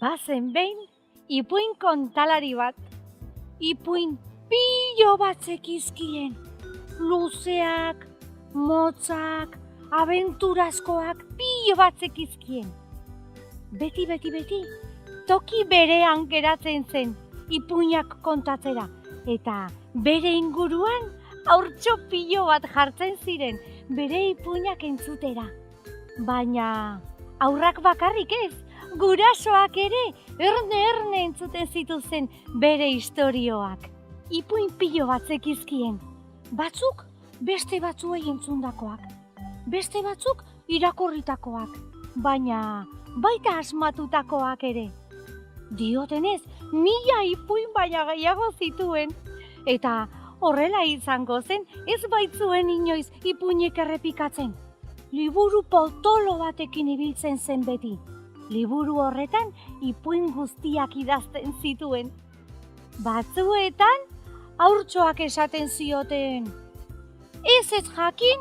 Bazen behin, ipuin kontalari bat. Ipuin pilo bat zekizkien. Luzeak, motzak, abenturazkoak pilo bat zekizkien. Beti, toki berean geratzen zen ipuinak kontatzera. Eta bere inguruan haurtxo pilo bat jartzen ziren bere ipuinak entzutera. Baina haurrak bakarrik ez, gurasoak ere erne entzuten zituzen bere istorioak. Ipuin pilo bat zekizkien. Batzuk beste batzuei entzundakoak, beste batzuk irakurritakoak, baina baita asmatutakoak ere. Diotenez, 1000 ipuin baina gehiago zituen. Eta horrela izango zen, ez baitzuen inoiz ipuinek errepikatzen. Liburu potolo batekin ibiltzen zen beti. Liburu horretan ipuin guztiak idazten zituen. Batzuetan haurtxoak esaten zioten. Ez jakin,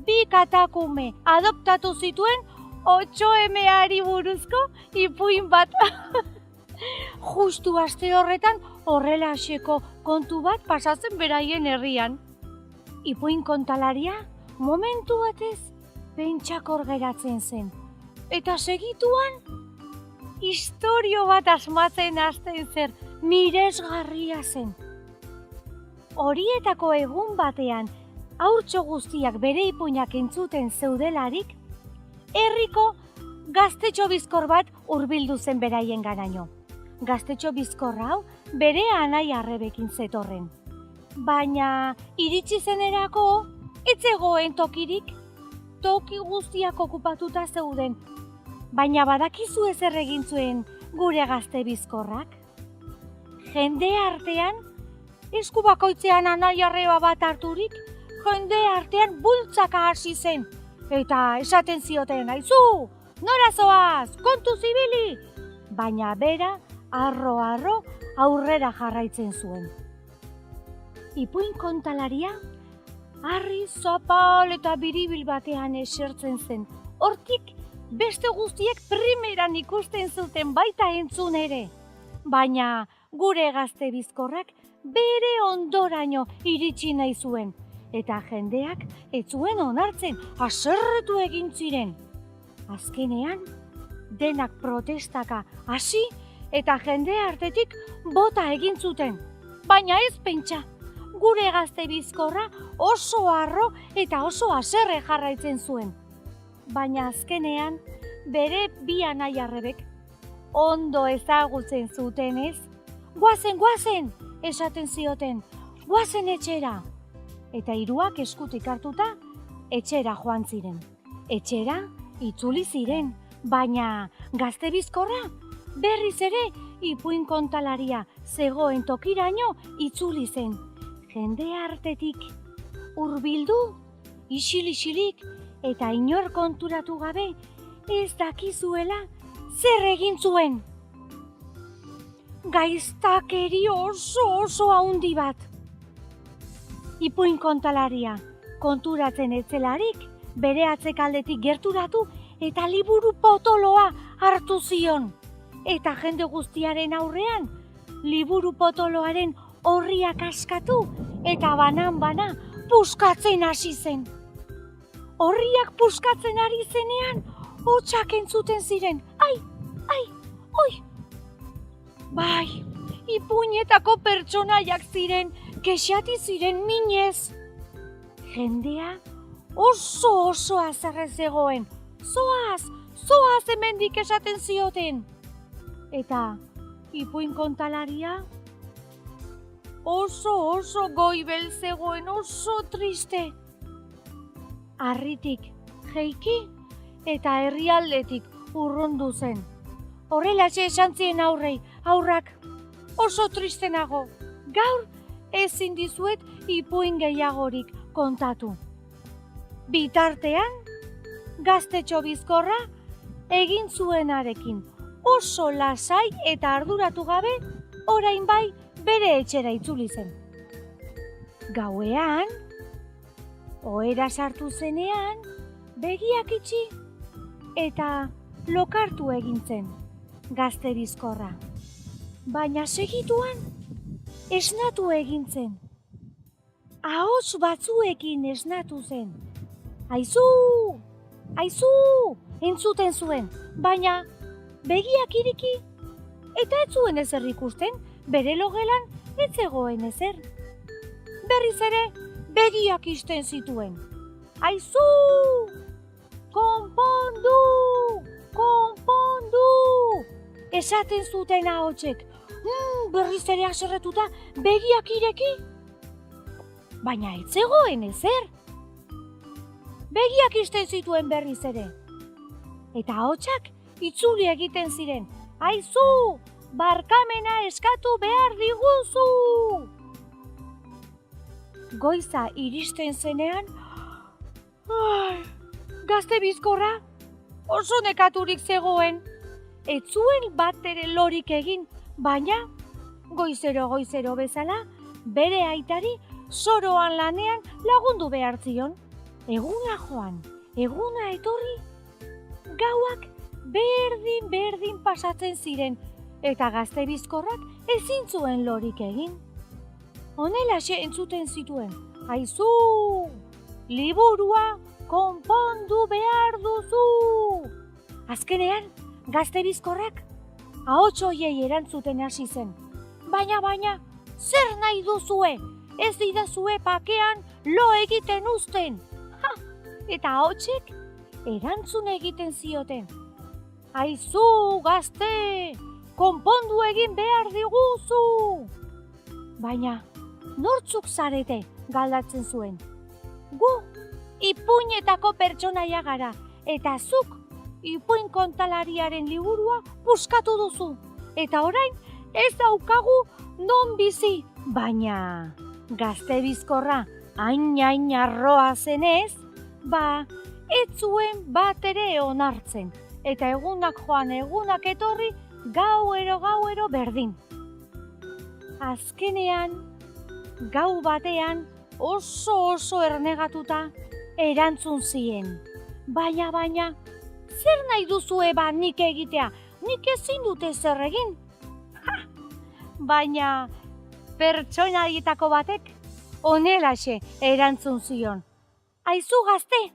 2 katakume adoptatu zituen 8Mari buruzko ipuin bat. Justu aste horretan horrela haseko kontu bat pasatzen beraien herrian. Ipuin kontalaria momentu batez pentsakor geratzen zen. Eta segituan istorio bat asmatzen hasten zer miresgarria zen. Horietako egun batean haurtxo guztiak bere ipuinak entzuten zeudelarik, herriko gaztetxo bizkor bat hurbildu zen beraien ganaino. Gaztetxo bizkor hau bere anai arrebekin zetorren. Baina iritsi zenerako ez zegoen tokirik, toki guztiak okupatuta zeuden. Baina badakizu ezer egin zuen gure gazte bizkorrak? Jende artean, esku bakoitzean anai arreba bat harturik, jende artean bultzaka hasi zen. Eta esaten zioten, aizu, nora zoaz, kontu zibili! Baina bera, arro aurrera jarraitzen zuen. Ipuin kontalaria, harri, zapal eta biribil batean esertzen zen. Hortik, beste guztiek primeran ikusten zuten baita entzun ere. Baina gure gazte bizkorrak bere ondoraino iritsi nahi zuen. Eta jendeak ez zuen onartzen, haserretu egin ziren. Azkenean, denak protestaka hasi eta jende artetik bota egin zuten. Baina ez pentsa, gure gazte bizkorra oso harro eta oso haserre jarraitzen zuen. Baina azkenean, bere 2 anai arrebek ondo ezagutzen zutenez, guazen, esaten zioten, guazen etxera. Eta 3 eskutik hartuta, etxera joan ziren. Etxera itzuli ziren, baina gazte bizkorra berriz ere ipuin kontalaria zegoen tokiraino itzuli zen. Jende artetik hurbildu, isilik eta inor konturatu gabe ez dakizuela zer egin zuen. Gaiztakeri oso handi bat. Ipuin kontalaria konturatzen etzelarik bere atzekaldetik gerturatu eta liburu potoloa hartu zion. Eta jende guztiaren aurrean liburu potoloaren orriak askatu eta banan puskatzen hasi zen. Orriak puskatzen ari zenean hotsak entzuten ziren. Ai, oi! Bai, ipuinetako pertsonaiak ziren, kexati ziren minez. Jendea oso haserre zegoen. Zoaz hemendik esaten zioten. Eta ipuin kontalaria oso goibel zegoen, oso triste. Harritik jeiki eta herrialdetik urrundu zen. Horrelaxe esan zien aurrak, oso triste nago. Gaur ezin dizuet ipuin gehiagorik kontatu. Bitartean, gaztetxo bizkorra egin zuenarekin oso lasai eta arduratu gabe, orain bai bere etxera itzuli zen. Gauean, ohera sartu zenean, begiak itxi eta lokartu egin zen. gazte bizkorra. Baina segituan, esnatu egin zen. Ahots batzuekin esnatu zen. Aizu! Aizu! Entzuten zuen, baina begiak iriki. Eta ez zuen ezer ikusten, bere logelan ez zegoen ezer. Berriz ere, begiak isten zituen. Aizu! Konpondu! Konpondu! Esaten zuten ahotsek. Berriz ere haserretuta begiak ireki. Baina ez zegoen ezer. Begiak isten zituen berriz ere. Eta ahotsak itzuli egiten ziren. Aizu! Barkamena eskatu behar diguzu! Goiza iristen zenean, gazte bizkorra oso nekaturik zegoen. Ez zuen bat ere lorik egin, baina goizero bezala bere aitari soroan lanean lagundu behar zion. Eguna joan, eguna etorri, gauak berdin pasatzen ziren, eta gazte bizkorrak ezin zuen lorik egin. Honelaxe entzuten zituen, aizu! Liburua konpondu behar duzu! Azkenean, gazte bizkorrak ahots hoiei erantzuten hasi zen. Baina, zer nahi duzue? Ez didazue pakean lo egiten uzten! Eta ahotsek erantzun egiten zioten. Aizu, gazte! Konpondu egin behar diguzu! Baina, nortzuk zarete, galdatzen zuen. Gu, ipuinetako pertsonaia gara, eta zuk, ipuin kontalariaren liburua puskatu duzu. Eta orain, ez daukagu non bizi. Baina, gazte bizkorra, hain arroa zenez, ez zuen bat ere onartzen. Eta egunak joan, egunak etorri, gauero berdin. Azkenean, gau batean oso ernegatuta erantzun zien. Baina, zer nahi duzue nik egitea? Nik ezin dute zer egin. Baina, pertsonaietako batek honelaxe erantzun zion. Aizu gazte,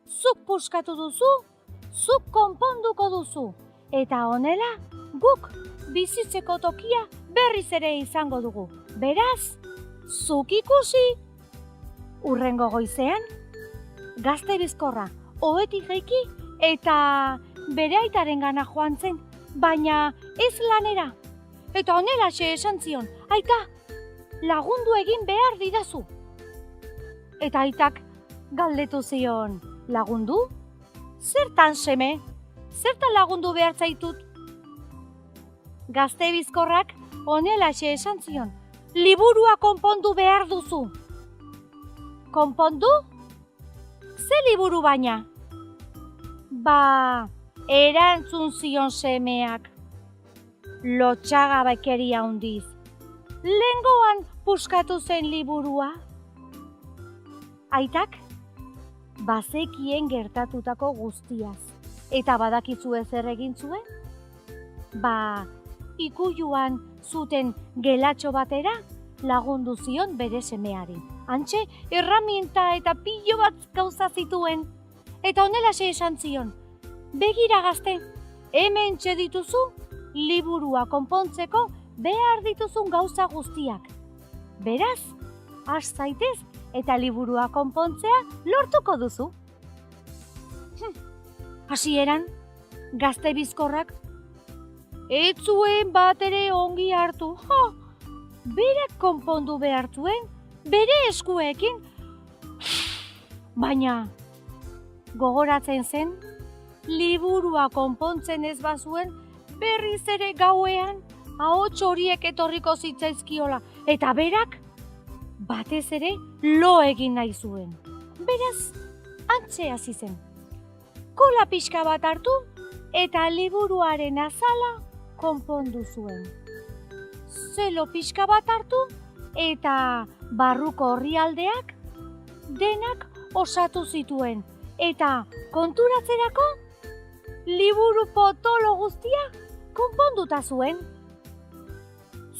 zuk puskatu duzu, zuk konponduko duzu. Eta honela, guk bizitzeko tokia berriz ere izango dugu. Beraz, zuk ikusi! Hurrengo goizean, gazte bizkorra ohetik jaiki eta bere aitarengana joan zen, baina ez lanera. Eta honelaxe esan zion, aita, lagundu egin behar didazu. Eta aitak galdetu zion, lagundu? Zertan seme? Zertan lagundu behar zaitut? Gazte bizkorrak honelaxe esan zion, liburua konpondu behar duzu. Konpondu? Ze liburu baina? Erantzun zion semeak. Lotxagabekeria handiz. Lehengoan puskatu zen liburua. Aitak, bazekien gertatutako guztiaz. Eta badakizue zer egin zuen? Ikuiluan zuten gelatxo batera lagundu zion bere semeari. Hantxe, erramienta eta pilo bat gauza zituen. Eta honelaxe esan zion, begira gazte, hemen dituzu liburua konpontzeko behar dituzun gauza guztiak. Beraz, has zaitez eta liburua konpontzea lortuko duzu. Hasieran, gazte bizkorrak ez zuen bat ere ongi hartu. Berak konpondu behar zuen, bere eskuekin. Baina, gogoratzen zen, liburua konpontzen ez bazuen, berriz ere gauean, ahots horiek etorriko zitzaizkiola, eta berak, batez ere, lo egin nahi zuen. Beraz, hantxe hasi zen. Kola pixka bat hartu, eta liburuaren azala konpondu zuen. Zelo pixka bat hartu, eta barruko orrialdeak denak osatu zituen. Eta konturatzerako, liburu potolo guztia konponduta zuen.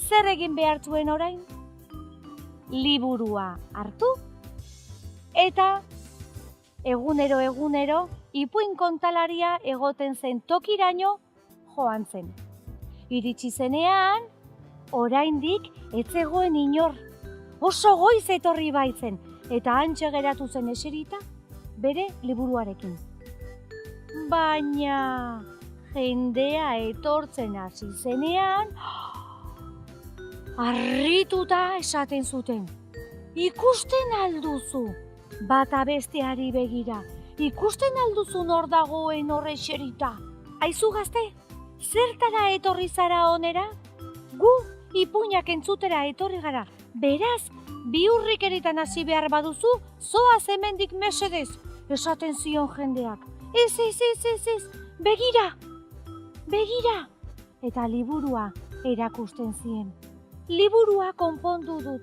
Zer egin behar zuen orain? Liburua hartu eta egunero ipuin kontalaria egoten zen tokiraino joan zen. Iritsi zenean, oraindik ez zegoen inor. Oso goiz etorri baitzen eta hantxe geratu zen eserita bere liburuarekin. Baina jendea etortzen hasi zenean, harrituta esaten zuten. Ikusten alduzu, bata besteari begira. Ikusten alduzu nor dagoen horre eserita. Aizu gazte, zertara etorri zara onera? Gu ipuinak entzutera etorri gara. Beraz, bihurrik eritan hasi behar baduzu, zoaz hemendik mesedez, esaten zion jendeak. Ez, begira! Eta liburua erakusten zien. Liburua konpondu dut.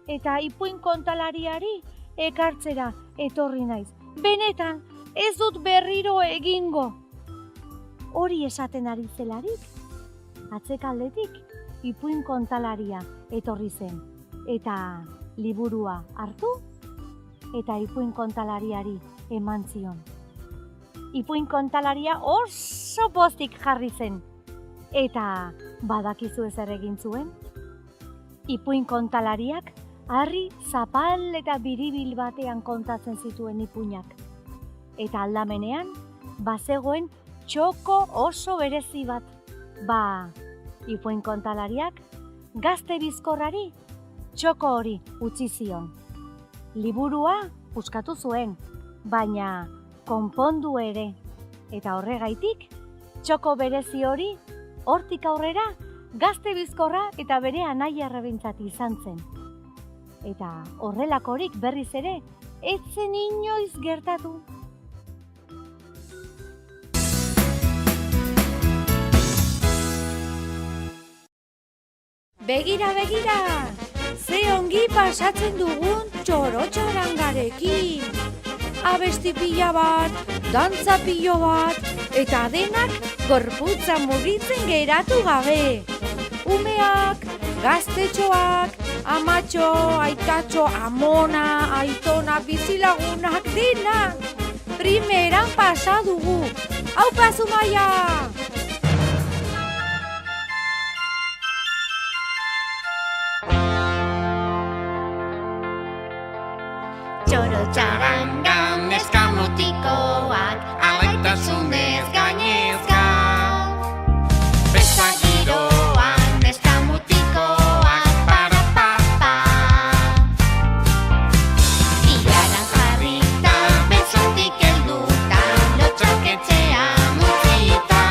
Eta ipuin kontalariari ekartzera etorri naiz. Benetan, ez dut berriro egingo. Hori esaten ari zelarik, atzekaldetik ipuin kontalaria etorri zen. Eta liburua hartu eta ipuin kontalariari eman zion. Ipuin kontalaria oso pozik jarri zen. Eta badakizu ezer egin zuen? Ipuin kontalariak harri zapal eta biribil batean kontatzen zituen ipuinak. Eta aldamenean, bazegoen txoko oso berezi bat. Ipuin kontalariak gazte bizkorrari txoko hori utzi zion. Liburua puskatu zuen, baina konpondu ere. Eta horregaitik, txoko berezi hori hortik aurrera gazte bizkorra eta bere anaia arrebintzat izan zen. Eta horrelakorik berriz ere, ez zen inoiz gertatu. Begira, ze ongi pasatzen dugun txoro-txarangarekin. Abesti pila bat, dantza pilo bat, eta denak gorputza mugitzen geratu gabe. Umeak, gaztetxoak, amatxo, aitatxo, amona, aitona, bizilagunak, denak. Primeran pasa dugu. Aupa, Zumaia! Txoro-txarangan eskamotikoak, alaitasunez gainezka. Besta giroan eskamotikoak, para-pa-pa. Ilaran jarrita, besotik helduta, lotxak etxean utzita.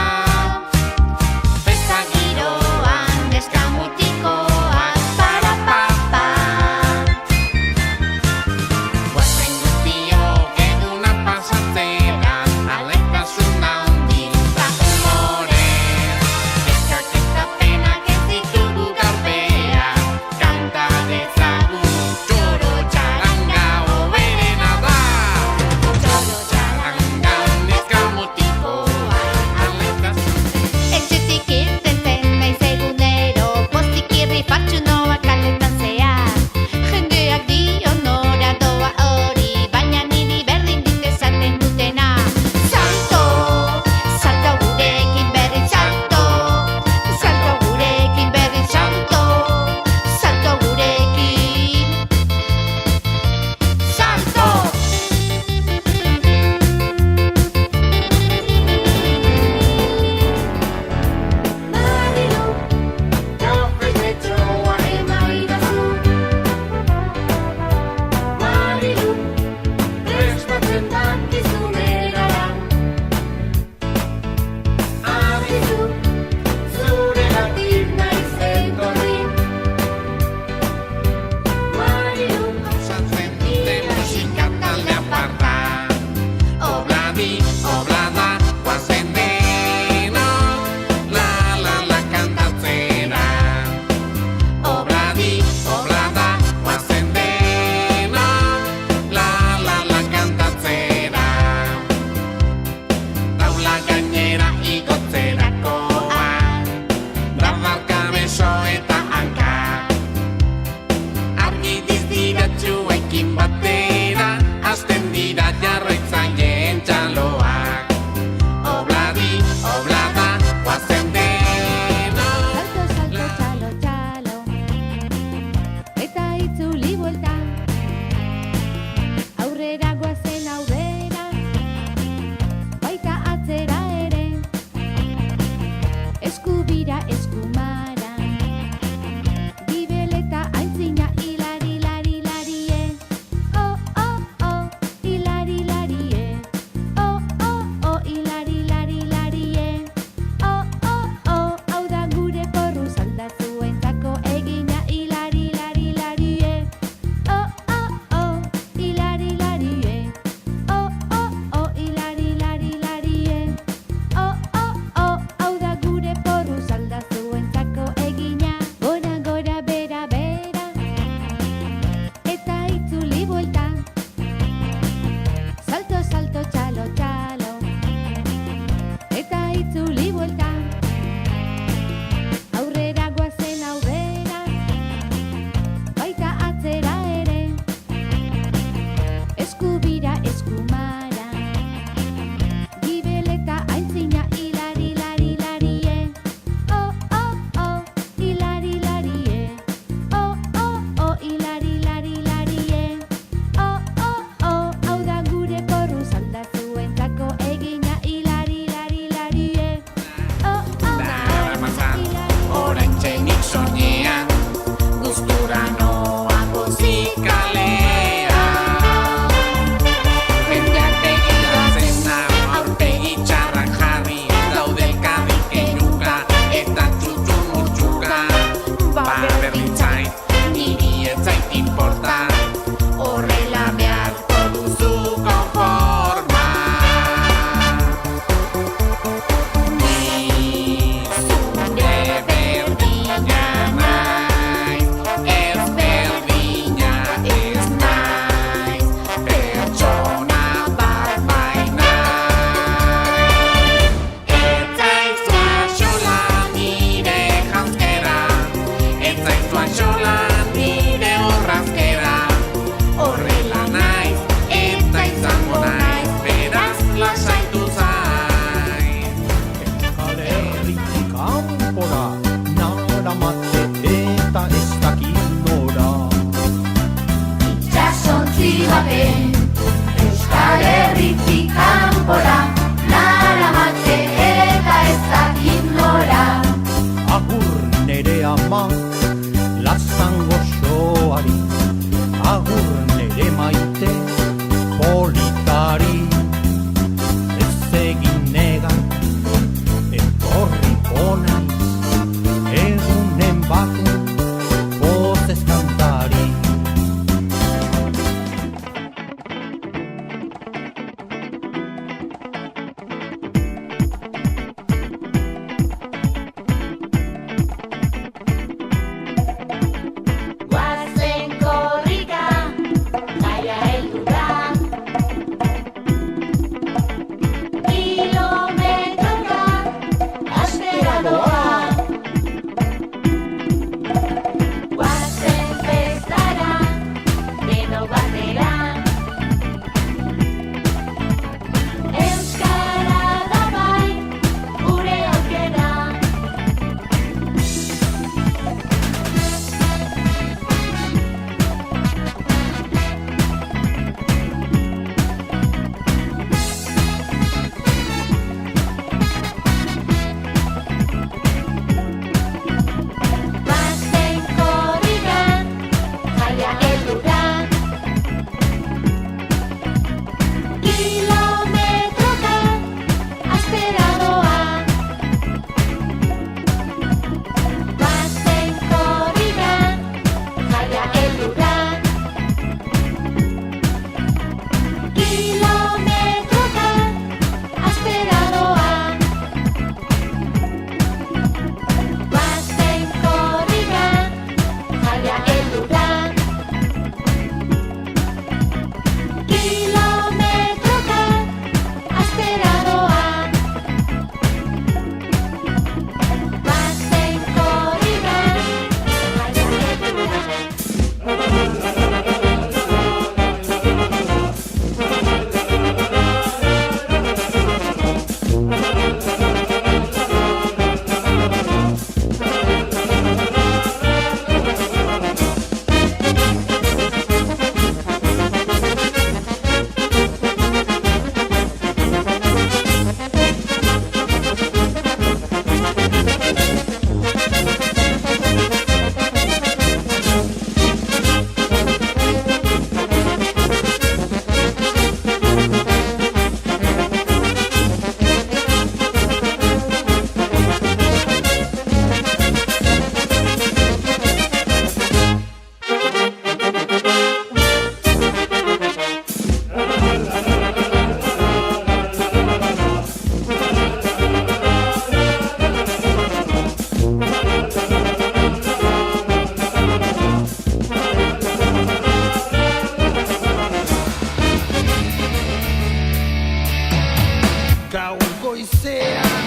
batean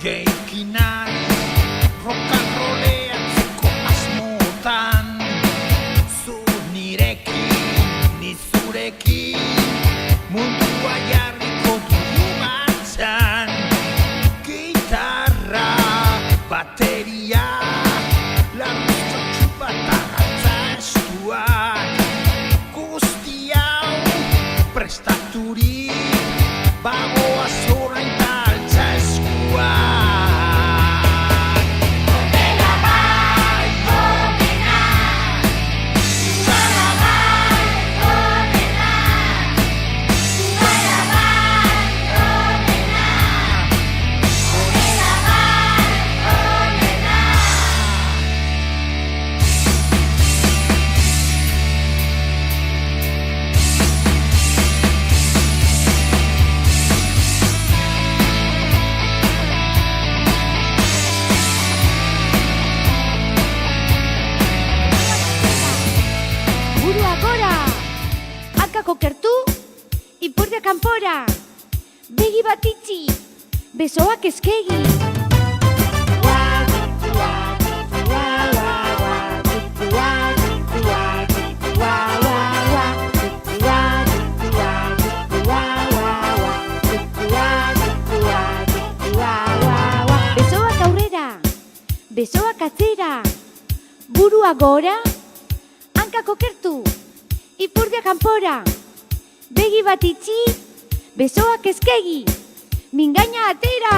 geikinak rock'n'rolleatzeko asmotan zu nirekin, ni zurekin mundua jarriko dugu martxan gitarra, bateria, larruztotxu bat agatza eskuak guzti hau prestaturik bagoa zorain taltza eskuak Onena bai, onena. Baina bai, onena. Baina bai, onena. Onena bai, onena. Burua gora, hankak okertu, ipurdia kanpora, begi bat itxi, besoak eskegi. Besoak aurrera, besoak atzera, burua gora, hankak okertu, ipurdia kanpora, begi bat itxi, besoak eskegi, mingaina atera!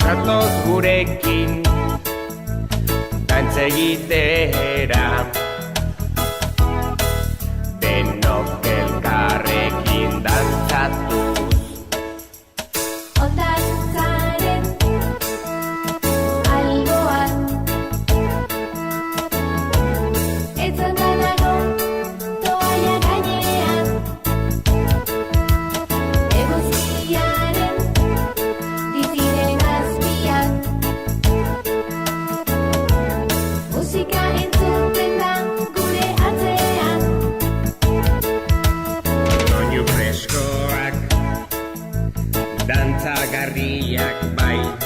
Zatoz gurekin dantza egitera, denok elkarrekin dantzatuz. Hondartzaren alboan etzan da dago toalla gainean. dantzagarriak bai.